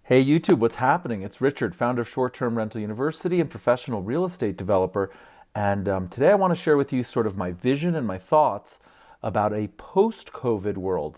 Hey YouTube, what's happening? It's Richard, founder of Short Term Rental University and professional real estate developer. And today I want to share with you sort of my vision and my thoughts about a post-COVID world.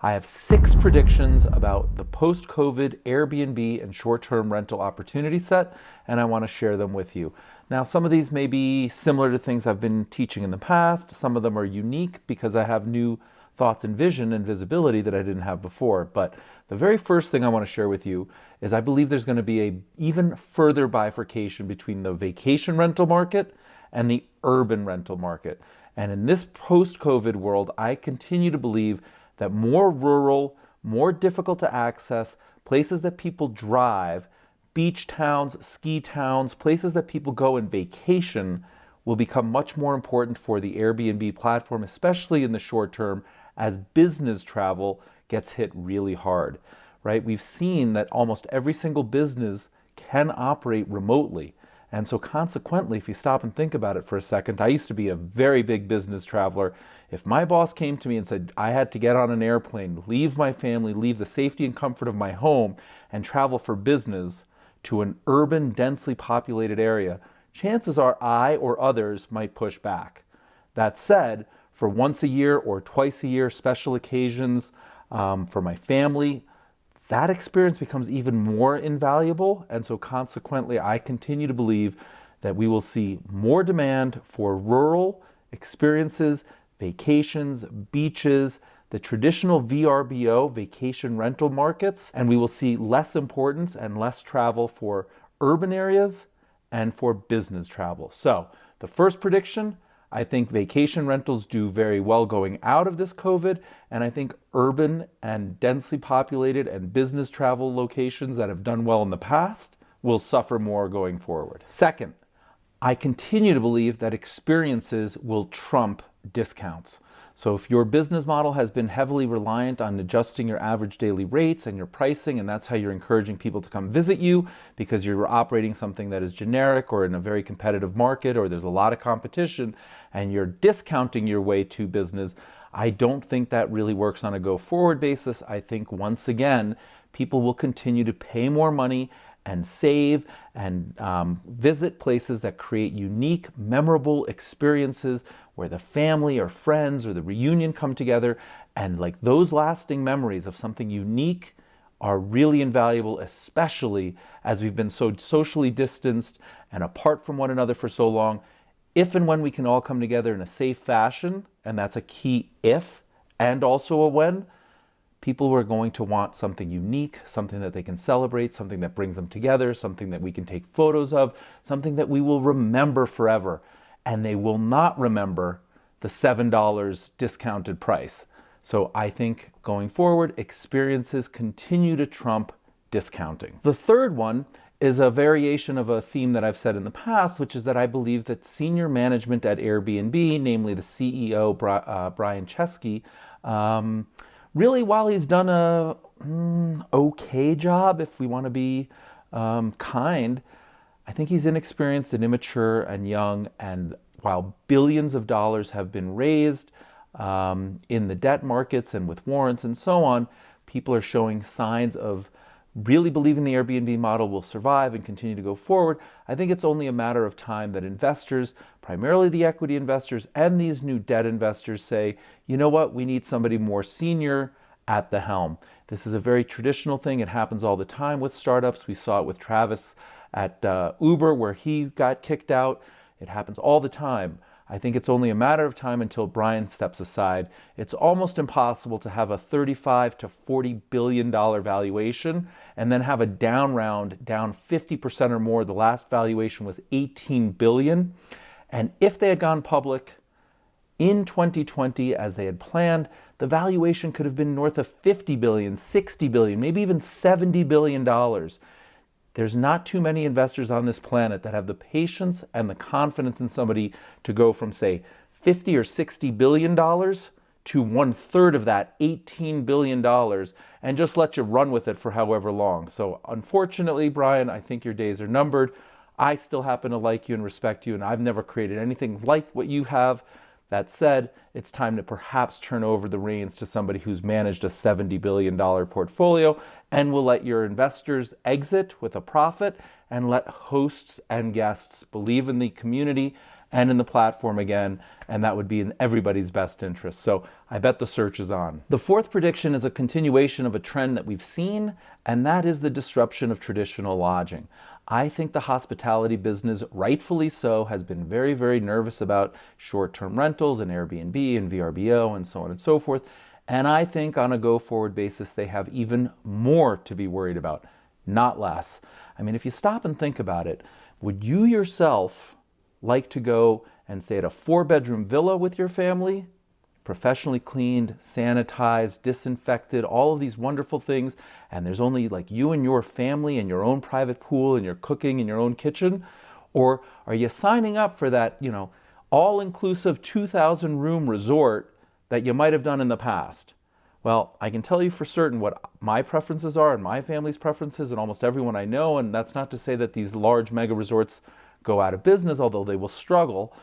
I have 6 predictions about the post-COVID Airbnb and short-term rental opportunity set, and I want to share them with you. Now, some of these may be similar to things I've been teaching in the past. Some of them are unique because I have new thoughts and vision and visibility that I didn't have before. But the very first thing I want to share with you is I believe there's going to be a even further bifurcation between the vacation rental market and the urban rental market. And in this post-COVID world, I continue to believe that more rural, more difficult to access, places that people drive, beach towns, ski towns, places that people go and vacation will become much more important for the Airbnb platform, especially in the short term as business travel gets hit really hard, right? We've seen that almost every single business can operate remotely. And so consequently, if you stop and think about it for a second, I used to be a very big business traveler. If my boss came to me and said I had to get on an airplane, leave my family, leave the safety and comfort of my home, and travel for business to an urban, densely populated area, chances are I or others might push back. That said, for once a year or twice a year special occasions, for my family, that experience becomes even more invaluable. And so consequently, I continue to believe that we will see more demand for rural experiences, vacations, beaches, the traditional VRBO, vacation rental markets, and we will see less importance and less travel for urban areas and for business travel. So the first prediction, I think vacation rentals do very well going out of this COVID, and I think urban and densely populated and business travel locations that have done well in the past will suffer more going forward. Second, I continue to believe that experiences will trump discounts. So if your business model has been heavily reliant on adjusting your average daily rates and your pricing, and that's how you're encouraging people to come visit you because you're operating something that is generic or in a very competitive market or there's a lot of competition and you're discounting your way to business, I don't think that really works on a go-forward basis. I think once again, people will continue to pay more money and save and visit places that create unique, memorable experiences where the family or friends or the reunion come together, and like those lasting memories of something unique are really invaluable, especially as we've been so socially distanced and apart from one another for so long. If and when we can all come together in a safe fashion, and that's a key if and also a when, people are going to want something unique, something that they can celebrate, something that brings them together, something that we can take photos of, something that we will remember forever. And they will not remember the $7 discounted price. So I think going forward, experiences continue to trump discounting. The third one is a variation of a theme that I've said in the past, which is that I believe that senior management at Airbnb, namely the CEO, Brian Chesky, really, while he's done a okay job, if we want to be kind, I think he's inexperienced and immature and young. And while billions of dollars have been raised in the debt markets and with warrants and so on, people are showing signs of really believing the Airbnb model will survive and continue to go forward. I think it's only a matter of time that investors, primarily the equity investors and these new debt investors, say, you know what, we need somebody more senior at the helm. This is a very traditional thing. It happens all the time with startups. We saw it with Travis at Uber, where he got kicked out. It happens all the time. I think it's only a matter of time until Brian steps aside. It's almost impossible to have a $35 to $40 billion valuation and then have a down round, down 50% or more. The last valuation was $18 billion. And if they had gone public in 2020 as they had planned, the valuation could have been north of $50 billion, $60 billion, maybe even $70 billion. There's not too many investors on this planet that have the patience and the confidence in somebody to go from, say, $50 or $60 billion to 1/3 of that, $18 billion, and just let you run with it for however long. So unfortunately, Brian, I think your days are numbered. I still happen to like you and respect you, and I've never created anything like what you have. That said, it's time to perhaps turn over the reins to somebody who's managed a $70 billion portfolio and will let your investors exit with a profit and let hosts and guests believe in the community and in the platform again, and that would be in everybody's best interest. So I bet the search is on. The fourth prediction is a continuation of a trend that we've seen, and that is the disruption of traditional lodging. I think the hospitality business, rightfully so, has been very, very nervous about short-term rentals and Airbnb and VRBO and so on and so forth. And I think on a go-forward basis, they have even more to be worried about, not less. I mean, if you stop and think about it, would you yourself like to go and stay at a 4-bedroom villa with your family, professionally cleaned, sanitized, disinfected, all of these wonderful things, and there's only like you and your family and your own private pool and you're cooking in your own kitchen? Or are you signing up for that, all-inclusive 2,000 room resort that you might have done in the past? Well, I can tell you for certain what my preferences are and my family's preferences and almost everyone I know, and that's not to say that these large mega resorts go out of business, although they will struggle.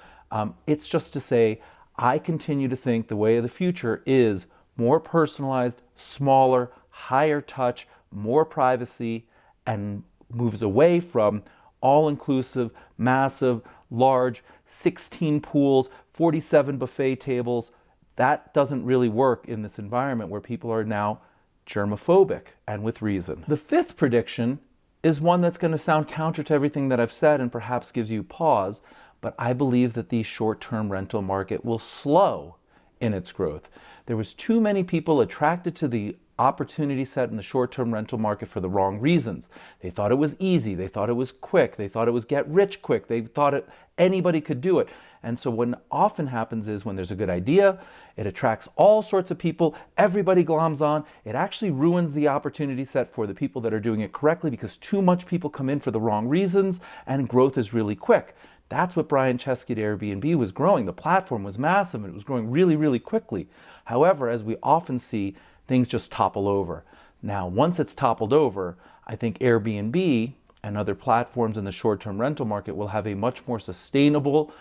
It's just to say I continue to think the way of the future is more personalized, smaller, higher touch, more privacy, and moves away from all-inclusive, massive, large, 16 pools, 47 buffet tables. That doesn't really work in this environment where people are now germophobic, and with reason. The fifth prediction is one that's going to sound counter to everything that I've said and perhaps gives you pause, but I believe that the short-term rental market will slow in its growth. There was too many people attracted to the opportunity set in the short-term rental market for the wrong reasons. They thought it was easy, they thought it was quick, they thought it was get rich quick, they thought anybody could do it. And so what often happens is when there's a good idea, it attracts all sorts of people, everybody gloms on, it actually ruins the opportunity set for the people that are doing it correctly because too much people come in for the wrong reasons and growth is really quick. That's what Brian Chesky at Airbnb was growing. The platform was massive and it was growing really, really quickly. However, as we often see, things just topple over. Now, once it's toppled over, I think Airbnb and other platforms in the short-term rental market will have a much more sustainable,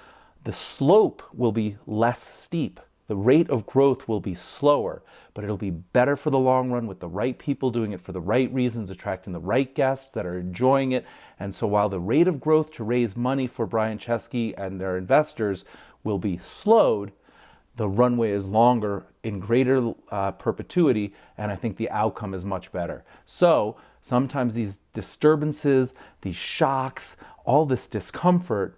the slope will be less steep. The rate of growth will be slower, but it'll be better for the long run with the right people doing it for the right reasons, attracting the right guests that are enjoying it. And so while the rate of growth to raise money for Brian Chesky and their investors will be slowed, the runway is longer in greater perpetuity, and I think the outcome is much better. So sometimes these disturbances, these shocks, all this discomfort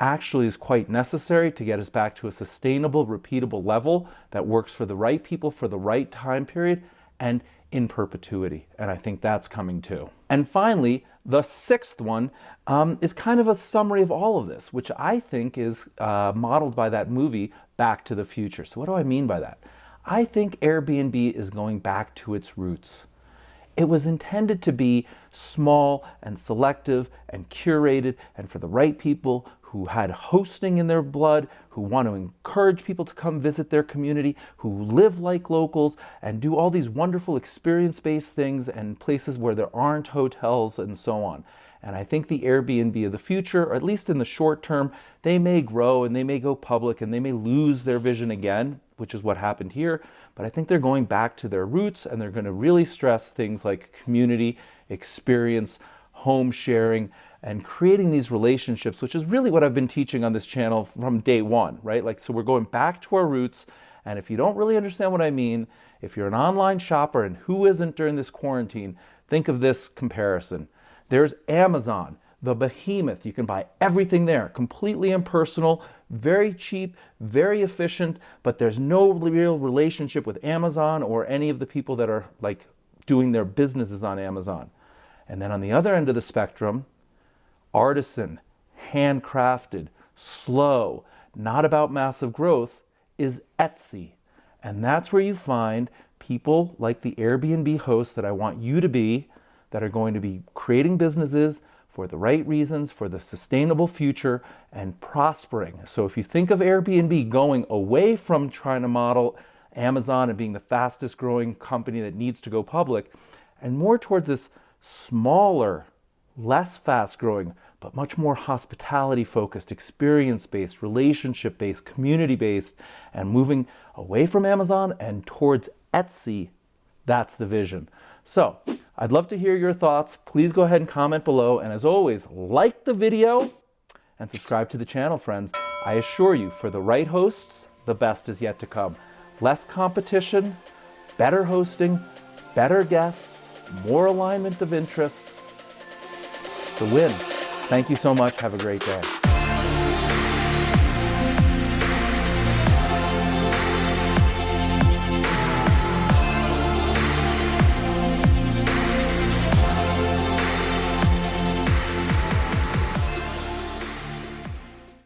actually is quite necessary to get us back to a sustainable, repeatable level that works for the right people for the right time period and in perpetuity. And I think that's coming too. And finally, the sixth one is kind of a summary of all of this, which I think is modeled by that movie, Back to the Future. So what do I mean by that? I think Airbnb is going back to its roots. It was intended to be small and selective and curated and for the right people who had hosting in their blood, who want to encourage people to come visit their community, who live like locals and do all these wonderful experience-based things and places where there aren't hotels and so on. And I think the Airbnb of the future, or at least in the short term, they may grow and they may go public and they may lose their vision again, which is what happened here. But I think they're going back to their roots and they're going to really stress things like community, experience, home sharing, and creating these relationships, which is really what I've been teaching on this channel from day one, right? So we're going back to our roots. And if you don't really understand what I mean, if you're an online shopper, and who isn't during this quarantine, think of this comparison. There's Amazon, the behemoth. You can buy everything there, completely impersonal, very cheap, very efficient, but there's no real relationship with Amazon or any of the people that are like doing their businesses on Amazon. And then on the other end of the spectrum, artisan, handcrafted, slow, not about massive growth, is Etsy. And that's where you find people like the Airbnb hosts that I want you to be, that are going to be creating businesses for the right reasons, for the sustainable future, and prospering. So if you think of Airbnb going away from trying to model Amazon and being the fastest growing company that needs to go public, and more towards this smaller, less fast growing, but much more hospitality focused, experience based, relationship based, community based, and moving away from Amazon and towards Etsy, that's the vision. So I'd love to hear your thoughts. Please go ahead and comment below. And as always, like the video and subscribe to the channel, friends. I assure you, for the right hosts, the best is yet to come. Less competition, better hosting, better guests, more alignment of interests. The win. Thank you so much. Have a great day.